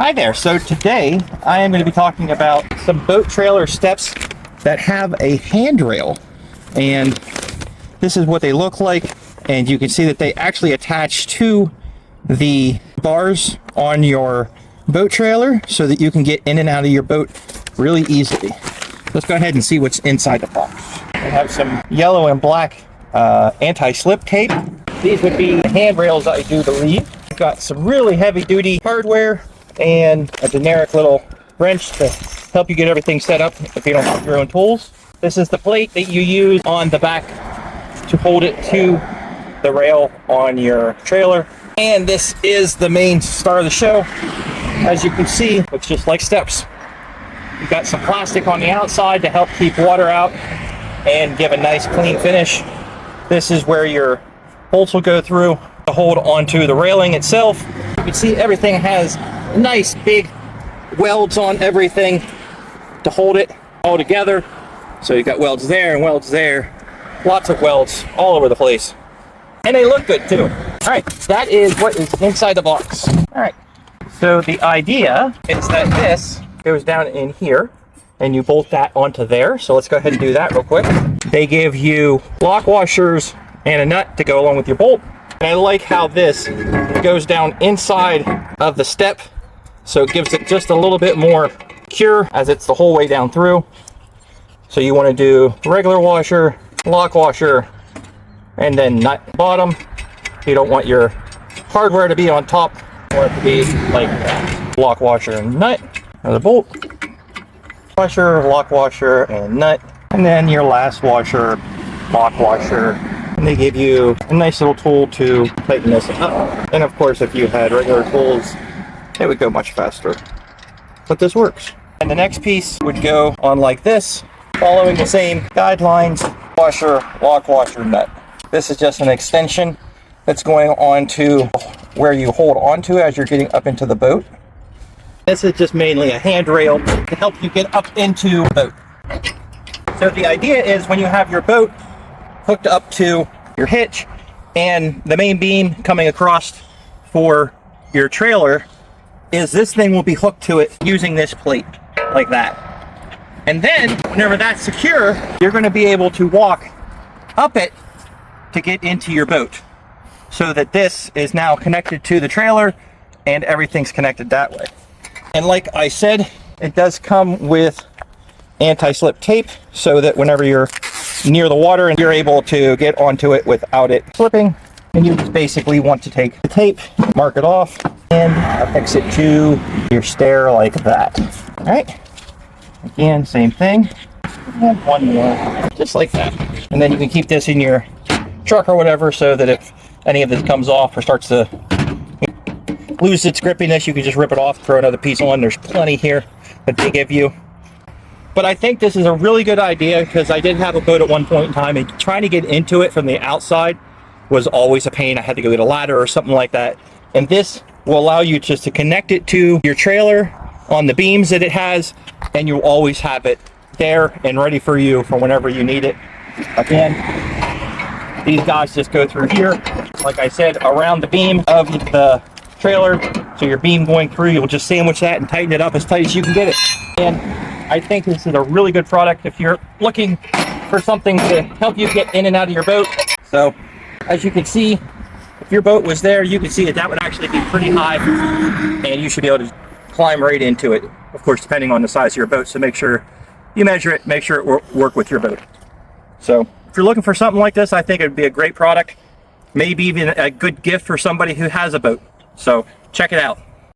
Hi there. So today I am going to be talking about some boat trailer steps that have a handrail, and this is what they look like, and you can see that they actually attach to the bars on your boat trailer so that you can get in and out of your boat really easily. Let's go ahead and see what's inside the box. I have some yellow and black anti-slip tape. These would be the handrails, I do believe. I've got some really heavy-duty hardware and a generic little wrench to help you get everything set up if you don't have your own tools. This is the plate that you use on the back to hold it to the rail on your trailer. And this is the main star of the show. As you can see, it looks just like steps. You've got some plastic on the outside to help keep water out and give a nice clean finish. This is where your bolts will go through to hold onto the railing itself. You can see everything has nice big welds on everything to hold it all together. So you've got welds there and welds there. Lots of welds all over the place. And they look good too. All right, that is what is inside the box. All right, so the idea is that this goes down in here and you bolt that onto there. So let's go ahead and do that real quick. They give you lock washers and a nut to go along with your bolt. And I like how this goes down inside of the step, so it gives it just a little bit more cure as it's the whole way down through. So you want to do regular washer, lock washer, and then nut bottom. You don't want your hardware to be on top. You want it to be like that. Lock washer and nut, another bolt, washer, lock washer, and nut, and then your last washer, lock washer. And they give you a nice little tool to tighten this up. And of course, if you had regular tools, it would go much faster. But this works. And the next piece would go on like this, following the same guidelines: washer, lock washer, nut. This is just an extension that's going on to where you hold onto as you're getting up into the boat. This is just mainly a handrail to help you get up into the boat. So the idea is when you have your boat hooked up to your hitch and the main beam coming across for your trailer, is this thing will be hooked to it using this plate like that. And then whenever that's secure, you're going to be able to walk up it to get into your boat, so that this is now connected to the trailer and everything's connected that way. And like I said, it does come with anti-slip tape so that whenever you're near the water and you're able to get onto it without it slipping. And you just basically want to take the tape, mark it off, and affix it to your stair like that. All right, again, same thing, and one more, just like that. And then you can keep this in your truck or whatever, so that if any of this comes off or starts to lose its grippiness, you can just rip it off, throw another piece on. There's plenty here that they give you. But I think this is a really good idea, because I did have a boat at one point in time, and trying to get into it from the outside was always a pain. I had to go get a ladder or something like that. And this will allow you just to connect it to your trailer on the beams that it has, and you'll always have it there and ready for you for whenever you need it. Again, these guys just go through here, like I said, around the beam of the trailer. So your beam going through, you'll just sandwich that and tighten it up as tight as you can get it. And I think this is a really good product if you're looking for something to help you get in and out of your boat. So as you can see, if your boat was there, you can see that would actually be pretty high, and you should be able to climb right into it. Of course, depending on the size of your boat. So make sure you measure it, make sure it will work with your boat. So if you're looking for something like this, I think it would be a great product. Maybe even a good gift for somebody who has a boat. So check it out.